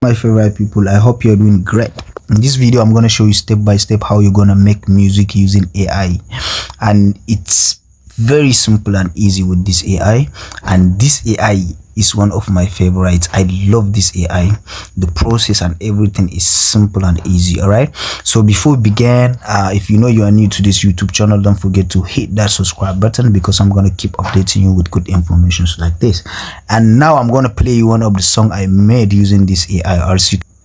my favorite people, I hope you're doing great. In this video I'm going to show you step by step how you're going to make music using AI, and it's very simple and easy with this AI. And this AI is one of my favorites. I love this AI. The process and everything is simple and easy. All right, so before we begin, if you know you are new to this YouTube channel, don't forget to hit that subscribe button, because I'm going to keep updating you with good information like this. And now I'm going to play you one of the song I made using this AI.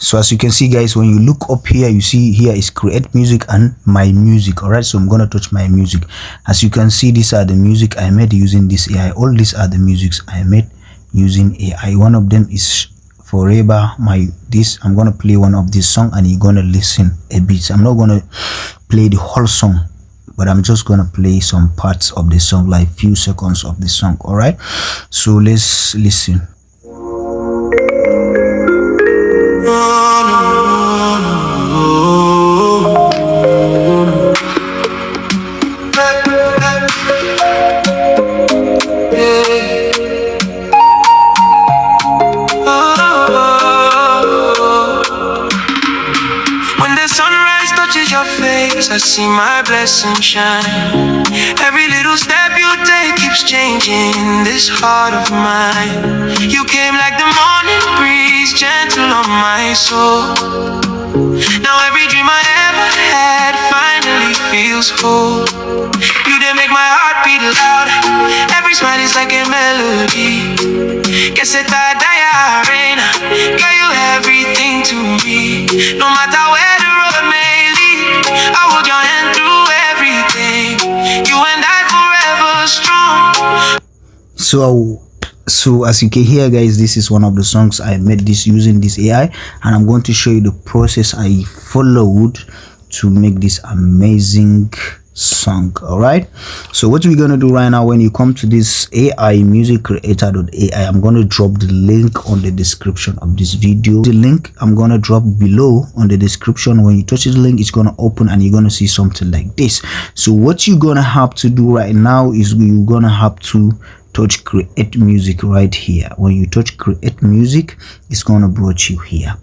So as you can see guys, when you look up here, you see here is create music and my music. All right, so I'm gonna touch my music. As you can see, these are the music I made using this AI. All these are the musics I made using AI. One of them is Forever I'm gonna play one of this song and you're gonna listen a bit. I'm not gonna play the whole song, but I'm just gonna play some parts of the song, like few seconds of the song. All right, so let's listen. I see my blessing shine. Every little step you take keeps changing this heart of mine. You came like the morning breeze, gentle on my soul. Now every dream I ever had finally feels whole. You did make my heart beat loud. Every smile is like a melody. Que se ta daya reina. Girl, you everything to me. No matter where the road may lead, I hold your hand through everything. You and I forever strong. So as you can hear guys, this is one of the songs I made this using this AI, and I'm going to show you the process I followed to make this amazing song. All right, so what we're gonna do right now, when you come to this AI music creator.ai, I'm gonna drop the link on the description of this video. The link I'm gonna drop below on the description. When you touch the link, it's gonna open and you're gonna see something like this. So what you're gonna have to do right now is you're gonna have to touch create music right here. When you touch create music, it's gonna bring you here.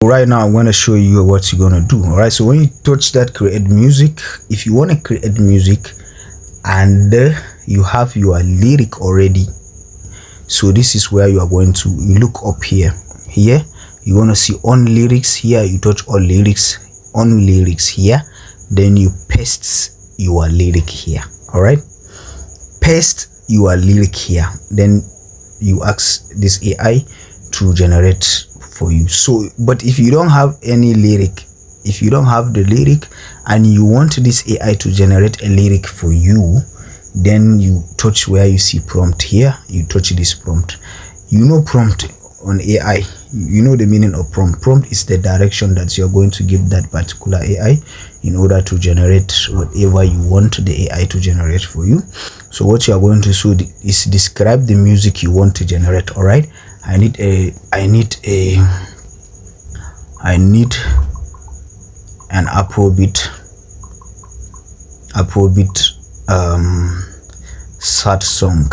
Right now I'm going to show you what you're going to do. All right, so when you touch that create music, if you want to create music and you have your lyric already, so this is where you are going to look up here. You want to see on lyrics. Here you touch on lyrics here, then you paste your lyric here. All right, paste your lyric here, then you ask this AI to generate for you. So but if you don't have any lyric, if you don't have the lyric and you want this AI to generate a lyric for you, then you touch where you see prompt here. You touch this prompt. You know prompt on AI, you know the meaning of prompt. Prompt is the direction that you're going to give that particular AI in order to generate whatever you want the AI to generate for you. So what you are going to do is describe the music you want to generate. All right, I need an Afrobeat sad song.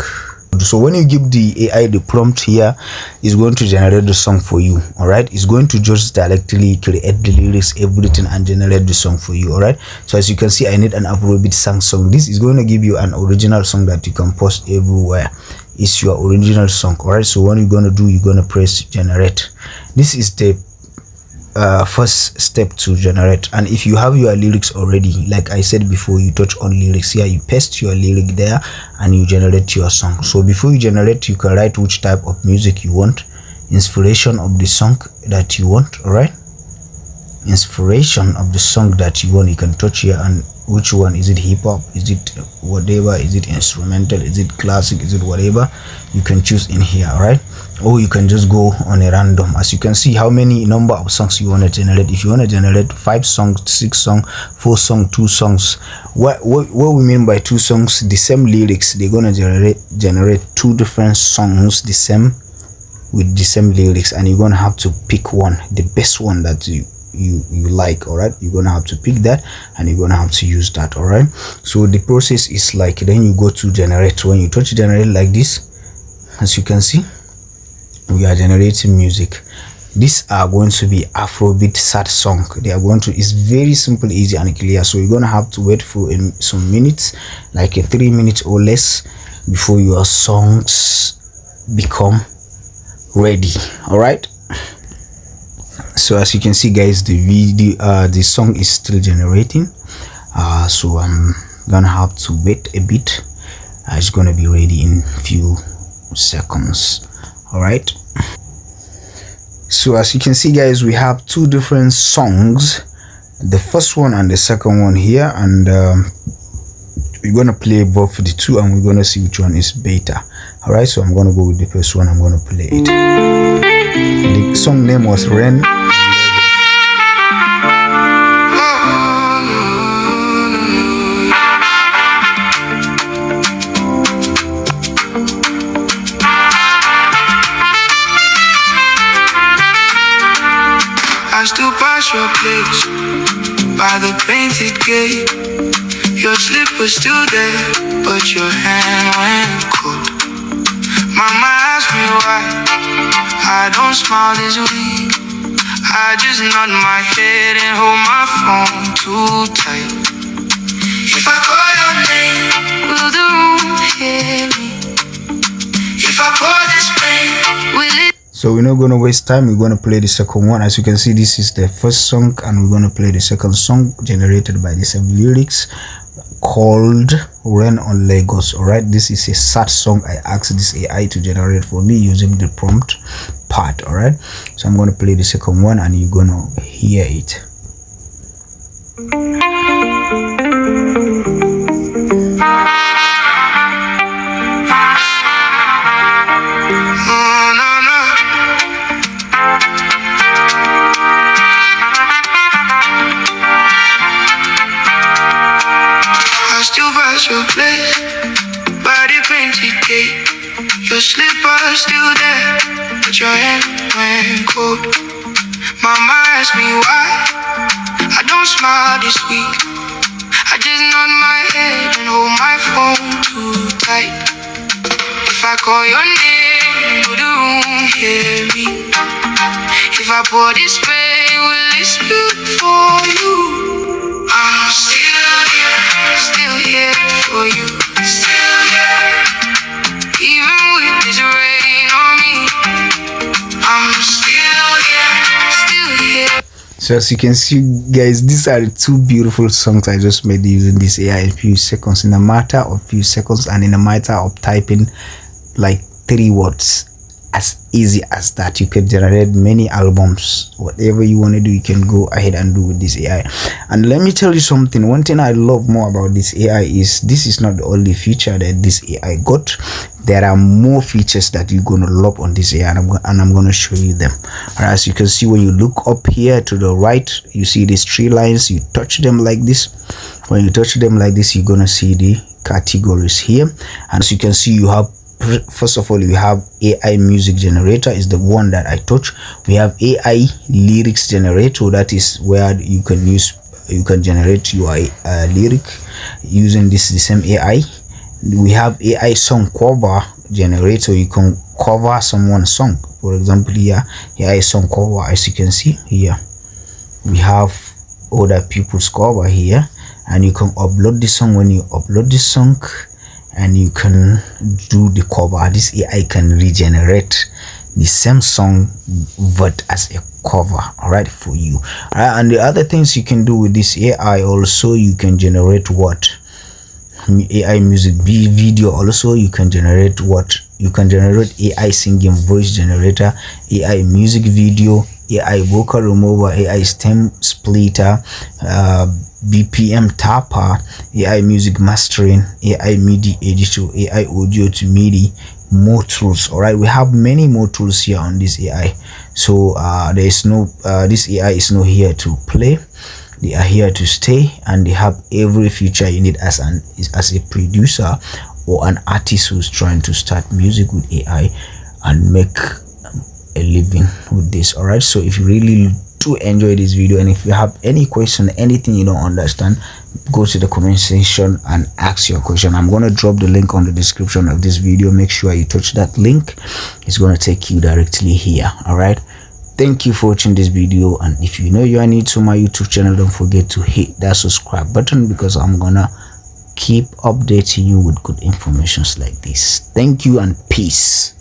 So when you give the AI the prompt here, it's going to generate the song for you. All right, it's going to just directly create the lyrics, everything, and generate the song for you. All right, so as you can see, I need an Afrobeat song. This is going to give you an original song that you can post everywhere. It's your original song. All right, so what you're going to do, you're going to press generate. This is the first step to generate. And if you have your lyrics already, like I said before, you touch on lyrics here, you paste your lyric there and you generate your song. So before you generate, you can write which type of music you want, inspiration of the song that you want. All right, inspiration of the song that you want, you can touch here, and which one is it, hip hop, is it whatever, is it instrumental, is it classic, is it whatever, you can choose in here. All right, or you can just go on a random. As you can see, how many number of songs you want to generate. If you want to generate 5 songs, 6 songs, 4 songs, 2 songs, what we mean by 2 songs, the same lyrics, they're gonna generate 2 different songs with the same lyrics, and you're gonna have to pick one, the best one that you like. All right, you're gonna have to pick that and you're gonna have to use that. All right, so the process is like, then you go to generate. When you touch generate like this, as you can see, we are generating music. these are going to be Afrobeat sad song. They are going to, it's very simple, easy and clear. So you're gonna have to wait for some minutes, like a 3 minutes or less, before your songs become ready. All right, so as you can see guys, the video the song is still generating, so I'm gonna have to wait a bit. It's gonna be ready in few seconds. All right, so as you can see guys, we have two different songs, the first one and the second one here, and we're gonna play both the two and we're gonna see which one is better. All right, so I'm gonna go with the first one. I'm gonna play it. The song name was Rain. I still pass your place by the painted gate. Your slipper's still there, but your hand went cold. Mama asked me why I don't smile this week. I just nod my head and hold my phone too tight. If I call your name, will the room hear me? If I pour this pain, will it? So we're not gonna waste time, we're gonna play the second one. As you can see, this is the first song and we're gonna play the second song generated by the same lyrics, called Rain on Lagos. All right, this is a sad song. I asked this AI to generate for me using the prompt part. All right, so I'm gonna play the second one and you're gonna hear it. Your place by the painted gate. Your slipper's still there, but your hand went cold. Mama asked me why I don't smile this week. I just nod my head and hold my phone too tight. If I call your name, will the room hear me? If I pour this pain, will it spill for you? I'm still here for you, still here. Even with this rain on me, I'm still here. So as you can see guys, these are the two beautiful songs I just made using this AI in a few seconds, in a matter of few seconds, and in a matter of typing like 3 words. As easy as that. You can generate many albums. Whatever you want to do, you can go ahead and do with this AI. And let me tell you something, one thing I love more about this AI is this is not the only feature that this AI got. There are more features that you're going to love on this AI, and I'm going to show you them. As you can see, when you look up here to the right, you see these 3 lines. You touch them like this. When you touch them like this, you're going to see the categories here. And as you can see, you have, first of all, we have AI music generator is the one that I touch. We have AI lyrics generator, that is where you can generate your lyric using the same AI. We have AI song cover generator. You can cover someone's song. For example, here AI song cover. As you can see here, we have other people's cover here, and you can upload the song. When you upload this song and you can do the cover, this AI can regenerate the same song but as a cover, all right, for you. And the other things you can do with this AI also, you can generate what AI music video. Also you can generate what you can generate AI singing voice generator, AI music video, AI vocal remover, AI stem splitter, BPM tapper, AI music mastering, AI MIDI editor, AI audio to MIDI, more tools. All right, we have many more tools here on this AI. So there is no this AI is not here to play. They are here to stay, and they have every feature you need as a producer or an artist who's trying to start music with AI and make a living with this. All right, so if you really do enjoy this video, and if you have any question, anything you don't understand, go to the comment section and ask your question. I'm going to drop the link on the description of this video. Make sure you touch that link. It's going to take you directly here. All right, Thank you for watching this video, and if you know you are new to my YouTube channel, don't forget to hit that subscribe button, because I'm gonna keep updating you with good informations like this. Thank you and peace.